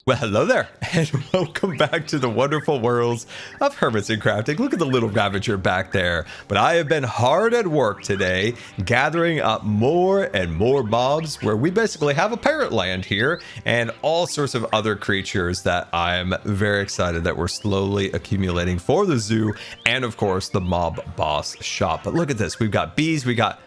Well, hello there, and welcome back to the wonderful worlds of Hermits and Crafting. Look at the little Ravager back there. But I have been hard at work today, gathering up more and more mobs, where we basically have a parrot land here, and all sorts of other creatures that I'm very excited that we're slowly accumulating for the zoo, and of course, the mob boss shop. But look at this, we've got bees, we got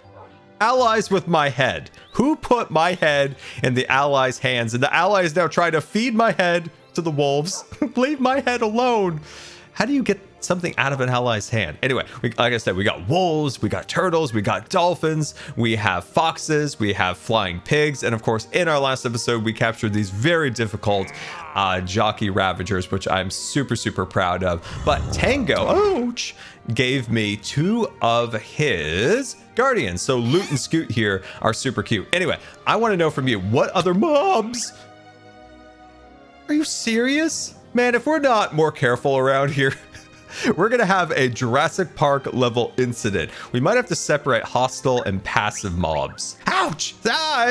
allies with my head. Who put my head in the allies' hands? And the allies now try to feed my head to the wolves. Leave my head alone. How do you get something out of an ally's hand? Anyway, like I said, we got wolves, we got turtles, we got dolphins, we have foxes, we have flying pigs, and of course, in our last episode, we captured these very difficult jockey ravagers, which I'm super proud of. But Tango, ouch, gave me 2 of his guardians. So Loot and Scoot here are super cute. Anyway, I want to know from you, what other mobs? Are you serious? Man, if we're not more careful around here, we're going to have a Jurassic Park level incident. We might have to separate hostile and passive mobs. Ouch!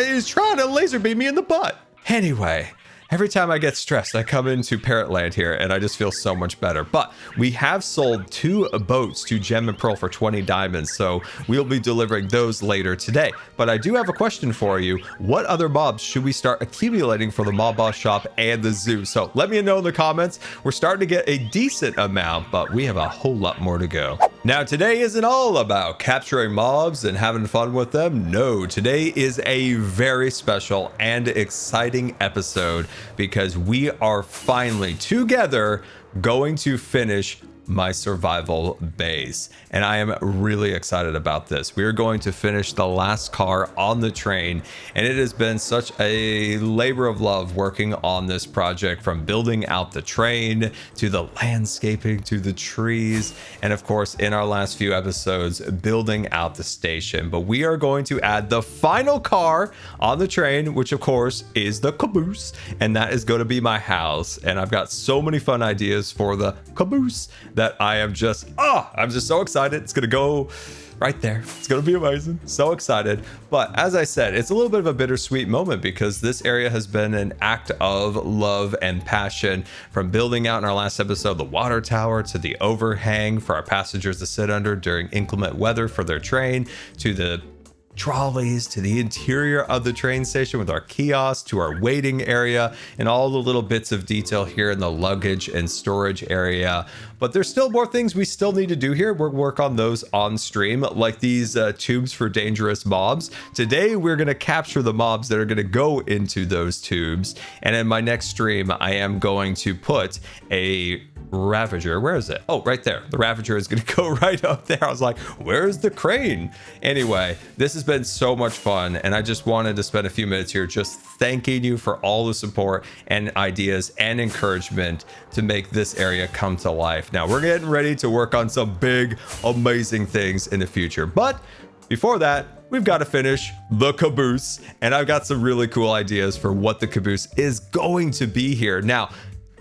He's trying to laser beam me in the butt. Anyway, every time I get stressed, I come into Parrot Land here and I just feel so much better. But we have sold 2 boats to Gem and Pearl for 20 diamonds, so we'll be delivering those later today. But I do have a question for you. What other mobs should we start accumulating for the mob boss shop and the zoo? So let me know in the comments. We're starting to get a decent amount, but we have a whole lot more to go. Now, today isn't all about capturing mobs and having fun with them. No, today is a very special and exciting episode, because we are finally together going to finish my survival base, and I am really excited about this. We are going to finish the last car on the train, and it has been such a labor of love working on this project, from building out the train to the landscaping to the trees, and of course in our last few episodes building out the station. But we are going to add the final car on the train, which of course is the caboose, and that is going to be my house. And I've got so many fun ideas for the caboose that I am just, I'm just so excited. It's going to go right there. It's going to be amazing. So excited. But as I said, it's a little bit of a bittersweet moment, because this area has been an act of love and passion, from building out in our last episode the water tower, to the overhang for our passengers to sit under during inclement weather for their train, to the trolleys, to the interior of the train station with our kiosk, to our waiting area, and all the little bits of detail here in the luggage and storage area. But there's still more things we still need to do here. We'll work on those on stream, like these tubes for dangerous mobs. Today, we're going to capture the mobs that are going to go into those tubes. And in my next stream, I am going to put a Ravager. Where is it? Oh, right there. The Ravager is going to go right up there. I was like, where's the crane? Anyway, this has been so much fun, and I just wanted to spend a few minutes here just thanking you for all the support and ideas and encouragement to make this area come to life. Now, we're getting ready to work on some big, amazing things in the future. But before that, we've got to finish the caboose, and I've got some really cool ideas for what the caboose is going to be here. Now,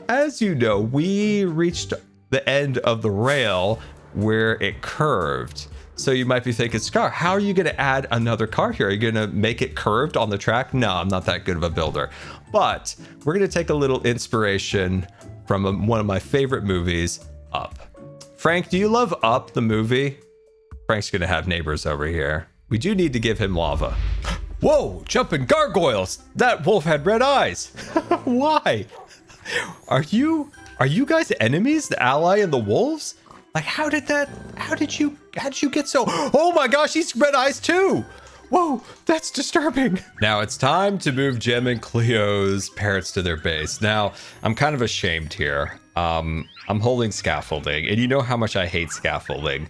as you know, we reached the end of the rail where it curved. So you might be thinking, Scar, how are you going to add another car here? Are you going to make it curved on the track? No, I'm not that good of a builder. But we're going to take a little inspiration from one of my favorite movies, Up. Frank, do you love Up, the movie? Frank's going to have neighbors over here. We do need to give him lava. Whoa, jumping gargoyles! That wolf had red eyes. Why? Are you guys enemies, the ally and the wolves? Like, how did you get so, oh my gosh, he's red eyes too. Whoa, that's disturbing. Now it's time to move Gem and Cleo's parrots to their base. Now, I'm kind of ashamed here. I'm holding scaffolding, and you know how much I hate scaffolding.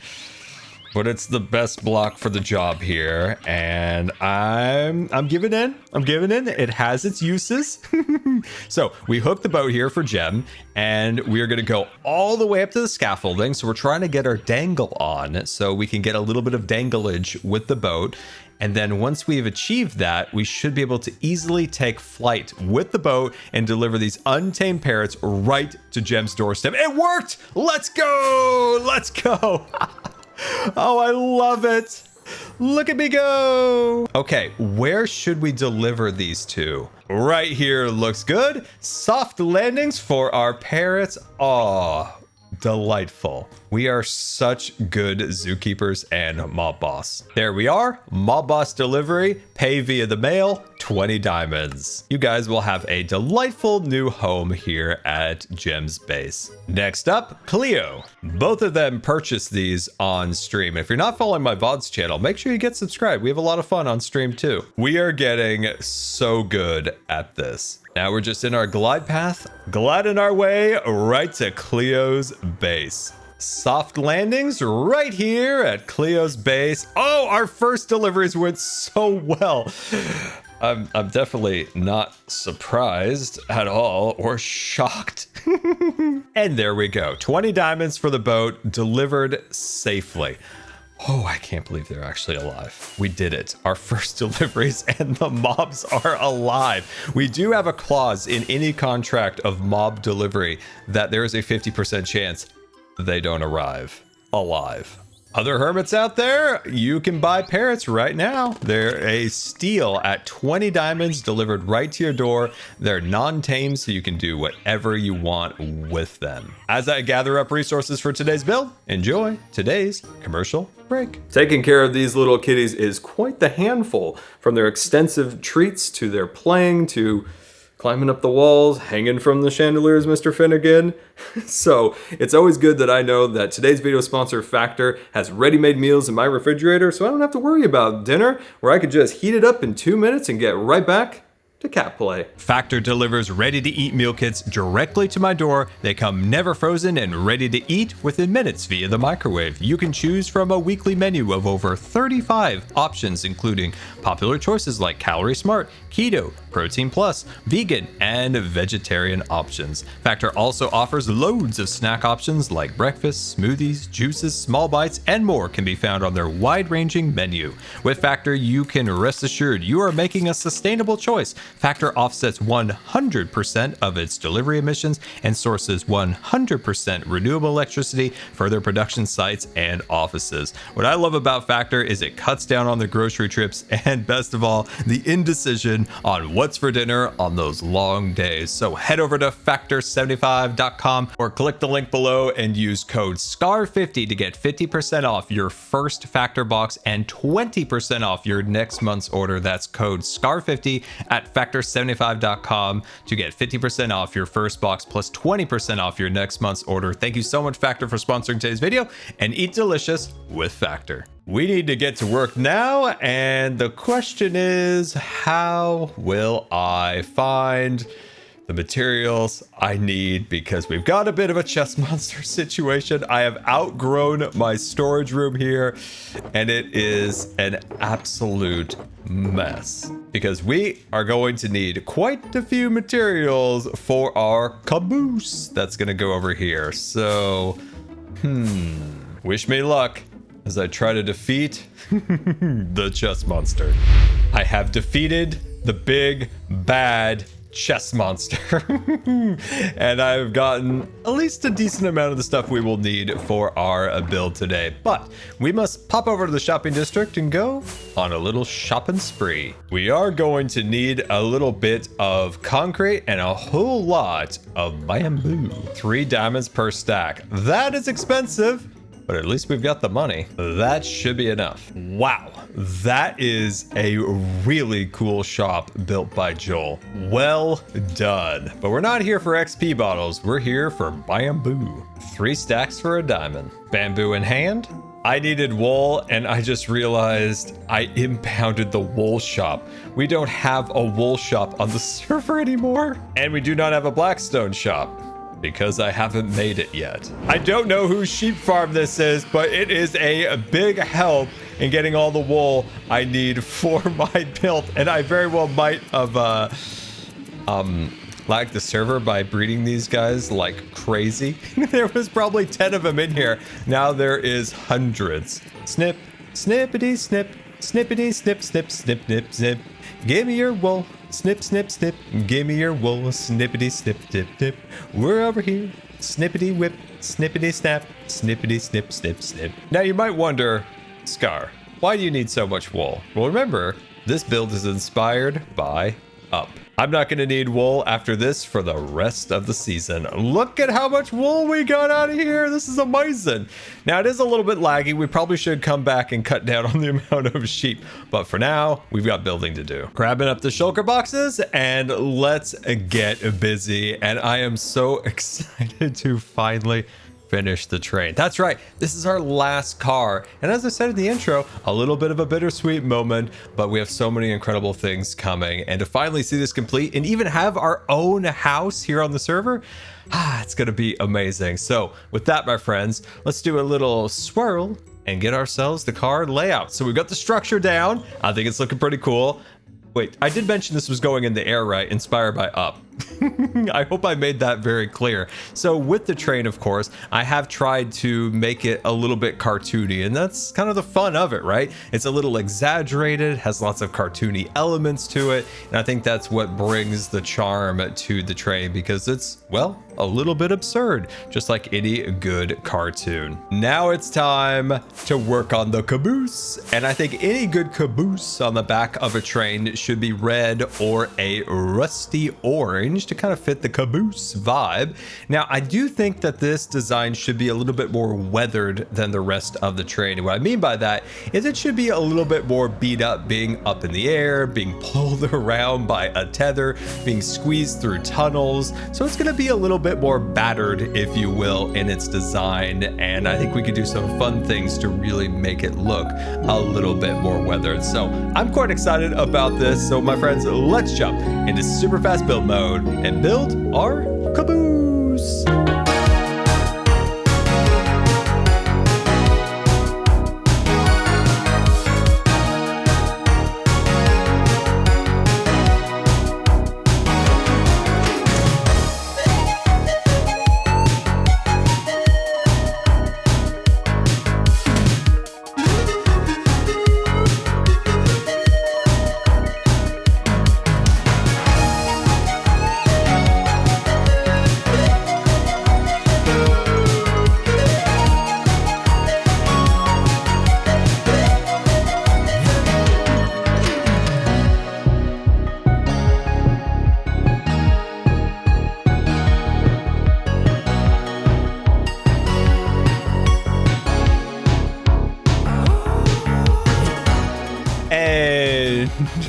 But it's the best block for the job here, and I'm giving in. I'm giving in. It has its uses. So we hooked the boat here for Gem, and we are going to go all the way up to the scaffolding. So we're trying to get our dangle on so we can get a little bit of danglage with the boat. And then once we've achieved that, we should be able to easily take flight with the boat and deliver these untamed parrots right to Gem's doorstep. It worked! Let's go! Let's go! Oh, I love it. Look at me go. Okay, where should we deliver these to? Right here looks good. Soft landings for our parrots. Aw, delightful. We are such good zookeepers and mob boss. There we are. Mob boss delivery. Pay via the mail. 20 diamonds. You guys will have a delightful new home here at Gem's base. Next up, Cleo. Both of them purchased these on stream. If you're not following my VODs channel, make sure you get subscribed. We have a lot of fun on stream too. We are getting so good at this. Now we're just in our glide path, gliding our way right to Cleo's base. Soft landings right here at Cleo's base. Oh, our first deliveries went so well. I'm definitely not surprised at all or shocked. And there we go. 20 diamonds for the boat delivered safely. Oh, I can't believe they're actually alive. We did it. Our first deliveries and the mobs are alive. We do have a clause in any contract of mob delivery that there is a 50% chance they don't arrive alive. Other hermits out there, you can buy parrots right now. They're a steal at 20 diamonds delivered right to your door. They're non-tame, so you can do whatever you want with them. As I gather up resources for today's build, enjoy today's commercial break. Taking care of these little kitties is quite the handful, from their extensive treats to their playing to climbing up the walls, hanging from the chandeliers, Mr. Finnegan. So it's always good that I know that today's video sponsor, Factor, has ready-made meals in my refrigerator, so I don't have to worry about dinner, where I could just heat it up in 2 minutes and get right back to cat play. Factor delivers ready-to-eat meal kits directly to my door. They come never frozen and ready to eat within minutes via the microwave. You can choose from a weekly menu of over 35 options, including popular choices like Calorie Smart, Keto, Protein Plus, Vegan, and Vegetarian options. Factor also offers loads of snack options like breakfast, smoothies, juices, small bites, and more can be found on their wide-ranging menu. With Factor, you can rest assured you are making a sustainable choice. Factor offsets 100% of its delivery emissions and sources 100% renewable electricity for their production sites and offices. What I love about Factor is it cuts down on the grocery trips and, best of all, the indecision on what's for dinner on those long days. So head over to factor75.com or click the link below and use code SCAR50 to get 50% off your first Factor box and 20% off your next month's order. That's code SCAR50 at factor75.com to get 50% off your first box plus 20% off your next month's order. Thank you so much, Factor, for sponsoring today's video, and eat delicious with Factor. We need to get to work now, and the question is, how will I find the materials I need? Because we've got a bit of a chest monster situation. I have outgrown my storage room here, and it is an absolute mess. Because we are going to need quite a few materials for our caboose that's going to go over here. So, wish me luck as I try to defeat the chest monster. I have defeated the big bad chest monster and I've gotten at least a decent amount of the stuff we will need for our build today, but we must pop over to the shopping district and go on a little shopping spree. We are going to need a little bit of concrete and a whole lot of bamboo. 3 diamonds per stack. That is expensive, but at least we've got the money. That should be enough. Wow, that is a really cool shop built by Joel. Well done. But we're not here for XP bottles. We're here for bamboo. 3 stacks for a diamond. Bamboo in hand. I needed wool, and I just realized I impounded the wool shop. We don't have a wool shop on the server anymore. And we do not have a blackstone shop, because I haven't made it yet. I don't know whose sheep farm this is, but it is a big help in getting all the wool I need for my build, and I very well might have lagged the server by breeding these guys like crazy. There was probably 10 of them in here. Now there is hundreds. Snip, snippity, snip, snippity, snip, snip, snip, snip, snip. Give me your wool. Snip, snip, snip. Give me your wool. Snippity, snip, snip, snip. We're over here. Snippity whip. Snippity snap. Snippity snip, snip, snip. Now you might wonder, Scar, why do you need so much wool? Well, remember, this build is inspired by Up. I'm not going to need wool after this for the rest of the season. Look at how much wool we got out of here. This is amazing. Now, it is a little bit laggy. We probably should come back and cut down on the amount of sheep. But for now, we've got building to do. Grabbing up the shulker boxes and let's get busy. And I am so excited to finally finish the train. That's right, this is our last car, and as I said in the intro, a little bit of a bittersweet moment, but we have so many incredible things coming, and to finally see this complete and even have our own house here on the server, it's gonna be amazing. So with that, my friends, let's do a little swirl and get ourselves the car layout. So we've got the structure down. I think it's looking pretty cool. Wait, I did mention this was going in the air, right? Inspired by Up. I hope I made that very clear. So with the train, of course, I have tried to make it a little bit cartoony, and that's kind of the fun of it, right? It's a little exaggerated, has lots of cartoony elements to it, and I think that's what brings the charm to the train, because it's, well, a little bit absurd, just like any good cartoon. Now it's time to work on the caboose, and I think any good caboose on the back of a train should be red or a rusty orange to kind of fit the caboose vibe. Now, I do think that this design should be a little bit more weathered than the rest of the train. And what I mean by that is it should be a little bit more beat up, being up in the air, being pulled around by a tether, being squeezed through tunnels. So it's going to be a little bit more battered, if you will, in its design. And I think we could do some fun things to really make it look a little bit more weathered. So I'm quite excited about this. So my friends, let's jump into super fast build mode and build our caboose.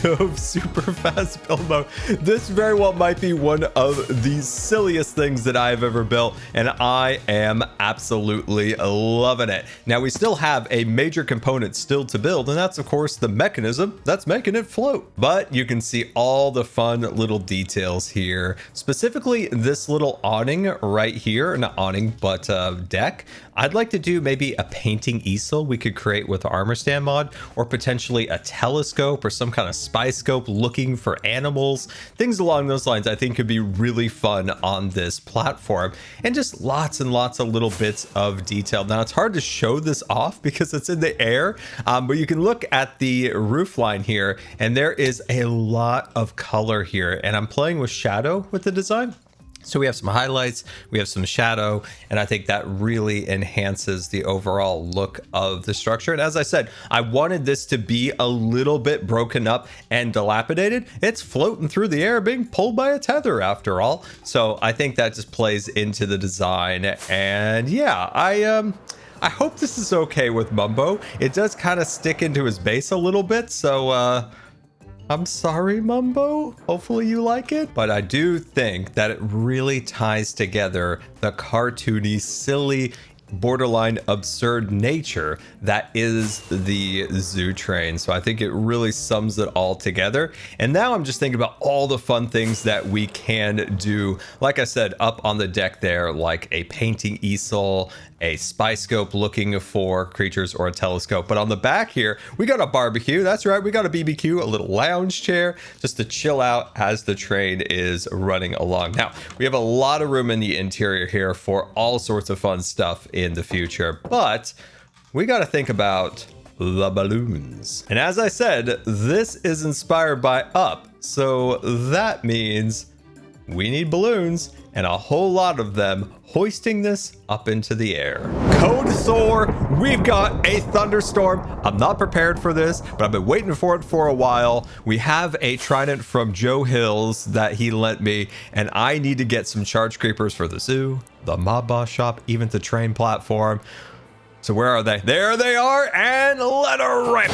Of super fast build mode. This very well might be one of the silliest things that I've ever built, and I am absolutely loving it. Now, we still have a major component still to build, and that's of course the mechanism that's making it float. But you can see all the fun little details here, specifically this little awning right here, not awning, but deck. I'd like to do maybe a painting easel we could create with the armor stand mod, or potentially a telescope or some kind of spy scope looking for animals. Things along those lines I think could be really fun on this platform, and just lots and lots of little bits of detail. Now, it's hard to show this off because it's in the air, but you can look at the roof line here, and there is a lot of color here, and I'm playing with shadow with the design. So we have some highlights, we have some shadow, and I think that really enhances the overall look of the structure. And as I said, I wanted this to be a little bit broken up and dilapidated. It's floating through the air, being pulled by a tether after all. So I think that just plays into the design. And yeah, I hope this is okay with Mumbo. It does kind of stick into his base a little bit, so I'm sorry, Mumbo. Hopefully you like it. But I do think that it really ties together the cartoony, silly, borderline absurd nature that is the zoo train. So I think it really sums it all together. And now I'm just thinking about all the fun things that we can do. Like I said, up on the deck there, like a painting easel, a spy scope looking for creatures, or a telescope. But on the back here, we got a barbecue. That's right, we got a BBQ, a little lounge chair, just to chill out as the train is running along. Now, we have a lot of room in the interior here for all sorts of fun stuff in the future, but we got to think about the balloons. And as I said, this is inspired by Up, so that means we need balloons. and a whole lot of them hoisting this up into the air. Code Thor, we've got a thunderstorm. I'm not prepared for this, but I've been waiting for it for a while. We have a trident from Joe Hills that he lent me, and I need to get some charge creepers for the zoo, the mob boss shop, even the train platform. So where are they? There they are, and let her rip.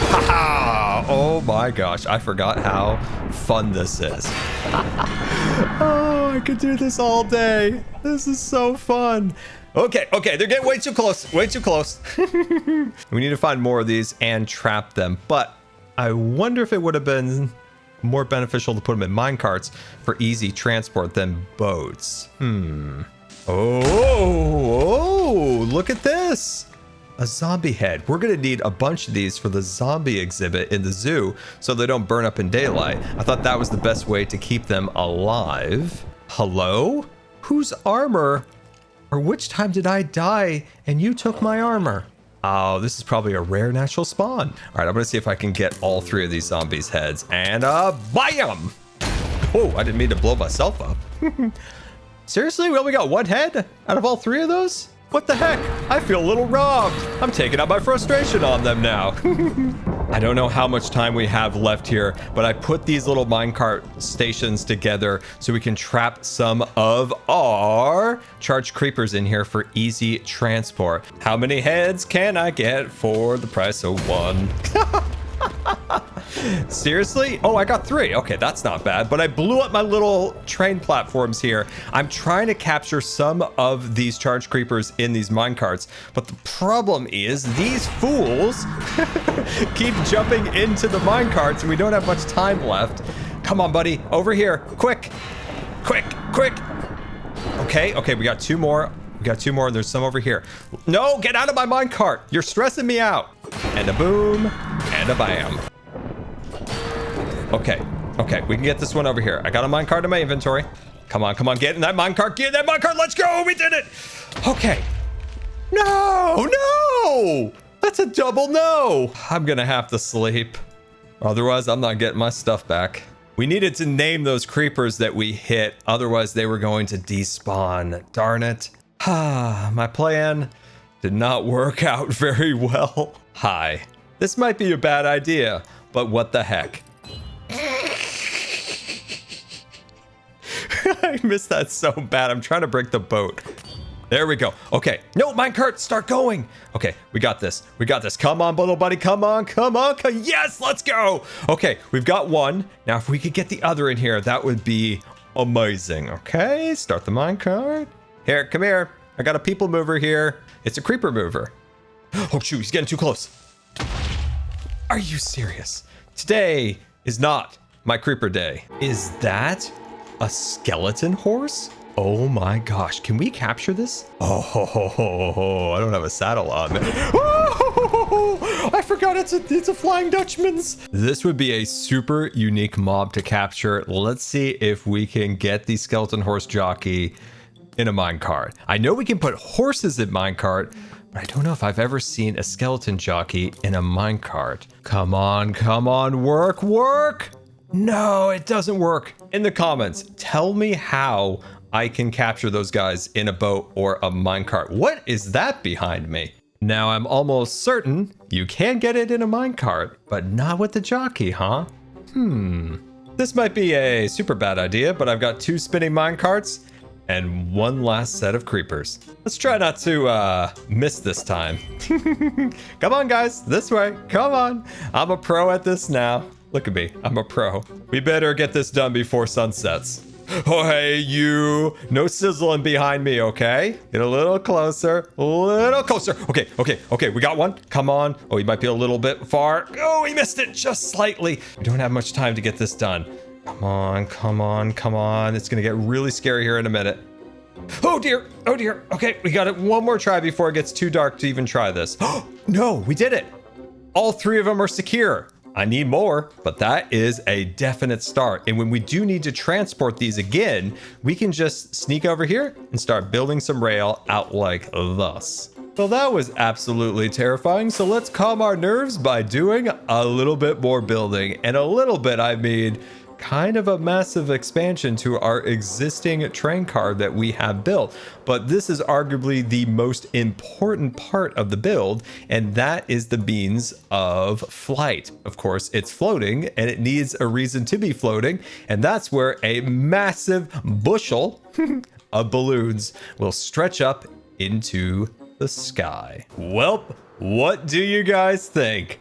Oh my gosh, I forgot how fun this is. Oh, I could do this all day. This is so fun. Okay, they're getting way too close, way too close. We need to find more of these and trap them, but I wonder if it would have been more beneficial to put them in minecarts for easy transport than boats. Oh, look at this. A zombie head. We're gonna need a bunch of these for the zombie exhibit in the zoo so they don't burn up in daylight. I thought that was the best way to keep them alive. Hello? Whose armor? Or which time did I die and you took my armor? Oh, this is probably a rare natural spawn. All right, I'm gonna see if I can get all 3 of these zombies' heads, and bam! Oh, I didn't mean to blow myself up. Seriously, we only got 1 head out of all 3 of those? What the heck? I feel a little robbed. I'm taking out my frustration on them now. I don't know how much time we have left here, but I put these little minecart stations together so we can trap some of our charged creepers in here for easy transport. How many heads can I get for the price of 1? Seriously? Oh, I got 3. Okay, that's not bad, but I blew up my little train platforms here. I'm trying to capture some of these charge creepers in these minecarts, but the problem is these fools keep jumping into the minecarts and we don't have much time left. Come on, buddy, over here, quick. Okay, we got 2 more. There's some over here. No, get out of my minecart. You're stressing me out. And a boom, and a bam. Okay, we can get this one over here. I got a minecart in my inventory. Come on, get in that minecart. Let's go. We did it. Okay. No. That's a double no. I'm gonna have to sleep. Otherwise, I'm not getting my stuff back. We needed to name those creepers that we hit. Otherwise, they were going to despawn. Darn it. My plan did not work out very well. Hi. This might be a bad idea, but what the heck? I missed that so bad. I'm trying to break the boat. There we go. Okay. No, minecart, start going. Okay, we got this. Come on, little buddy. Come on. Yes, let's go. Okay, we've got 1. Now, if we could get the other in here, that would be amazing. Okay, start the minecart. Here, come here. I got a people mover here. It's a creeper mover. Oh, shoot, he's getting too close. Are you serious? Today is not my creeper day. Is that a skeleton horse? Oh my gosh, can we capture this? Oh, I don't have a saddle on. Oh, I forgot it's a Flying Dutchman's. This would be a super unique mob to capture. Let's see if we can get the skeleton horse jockey in a minecart. I know we can put horses in minecart, but I don't know if I've ever seen a skeleton jockey in a minecart. Come on, work. No, it doesn't work. In the comments, tell me how I can capture those guys in a boat or a minecart. What is that behind me? Now, I'm almost certain you can get it in a minecart, but not with the jockey, huh? This might be a super bad idea, but I've got 2 spinning minecarts and 1 last set of creepers. Let's try not to miss this time. Come on, guys, this way. Come on. I'm a pro at this now. Look at me, I'm a pro. We better get this done before sun sets. Oh, hey, you. No sizzling behind me, okay? Get a little closer. Okay, we got 1. Come on. Oh, he might be a little bit far. Oh, he missed it just slightly. We don't have much time to get this done. Come on. It's gonna get really scary here in a minute. Oh dear. Okay, we got it 1 more try before it gets too dark to even try this. No, we did it. All 3 of them are secure. I need more, but that is a definite start. And when we do need to transport these again, we can just sneak over here and start building some rail out like thus. Well, that was absolutely terrifying. So let's calm our nerves by doing a little bit more building. And a little bit, I mean kind of a massive expansion to our existing train car that we have built. But this is arguably the most important part of the build, and that is the means of flight. Of course, it's floating and it needs a reason to be floating, and that's where a massive bushel of balloons will stretch up into the sky. Well, what do you guys think?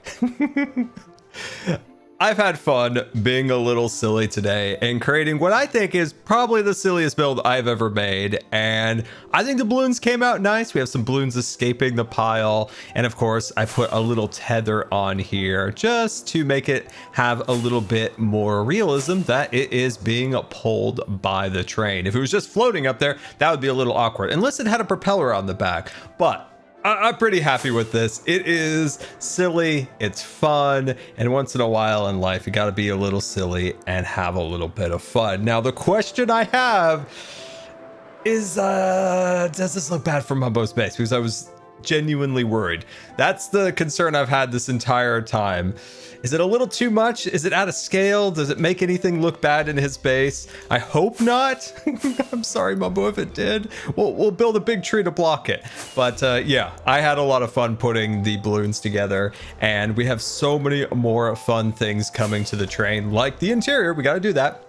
I've had fun being a little silly today and creating what I think is probably the silliest build I've ever made. And I think the balloons came out nice. We have some balloons escaping the pile. And of course, I put a little tether on here just to make it have a little bit more realism that it is being pulled by the train. If it was just floating up there, that would be a little awkward, unless it had a propeller on the back. But I'm pretty happy with this. It is silly, it's fun, and once in a while in life, you gotta be a little silly and have a little bit of fun. Now, the question I have is, does this look bad for Mumbo's base? Because I was genuinely worried. That's the concern I've had this entire time. Is it a little too much? Is it out of scale? Does it make anything look bad in his base? I hope not. I'm sorry, Mumbo, if it did. We'll build a big tree to block it. But yeah, I had a lot of fun putting the balloons together, and we have so many more fun things coming to the train, like the interior. We got to do that.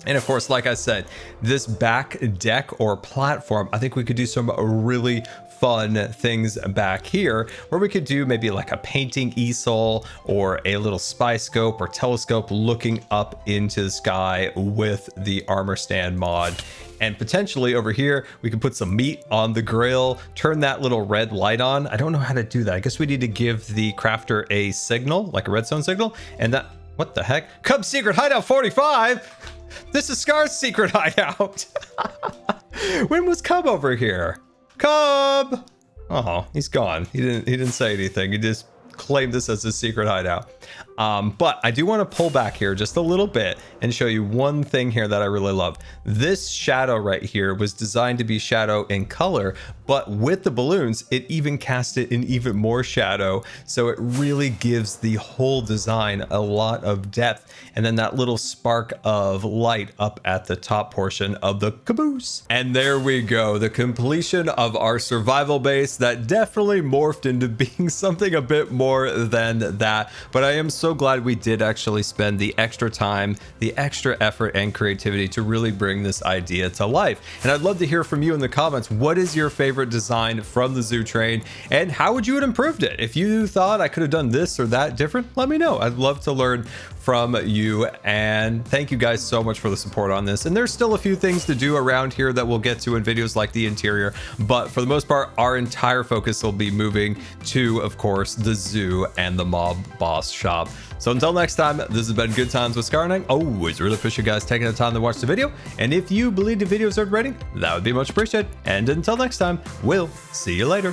And of course, like I said, this back deck or platform, I think we could do some really fun things back here, where we could do maybe like a painting easel or a little spy scope or telescope looking up into the sky with the armor stand mod. And potentially over here, we could put some meat on the grill, turn that little red light on. I don't know how to do that. I guess we need to give the crafter a signal, like a redstone signal. And that, what the heck? Cub Secret Hideout 45. This is Scar's secret hideout. When was Cub over here? Cub! Oh, he's gone. He didn't say anything. He just claimed this as his secret hideout. But I do want to pull back here just a little bit and show you one thing here that I really love. This shadow right here was designed to be shadow in color, but with the balloons, it even cast it in even more shadow. So it really gives the whole design a lot of depth. And then that little spark of light up at the top portion of the caboose. And there we go. The completion of our survival base that definitely morphed into being something a bit more than that. But I am so glad we did actually spend the extra time, the extra effort and creativity to really bring this idea to life. And I'd love to hear from you in the comments. What is your favorite design from the zoo train, and how would you have improved it? If you thought I could have done this or that different, let me know. I'd love to learn from you. And thank you guys so much for the support on this. And there's still a few things to do around here that we'll get to in videos like the interior, but for the most part, our entire focus will be moving to, of course, the zoo and the mob boss shop. So until next time, this has been Good Times with Scar, and I always really appreciate you guys taking the time to watch the video. And if you believe the video is rating, that would be much appreciated. And until next time, we'll see you later.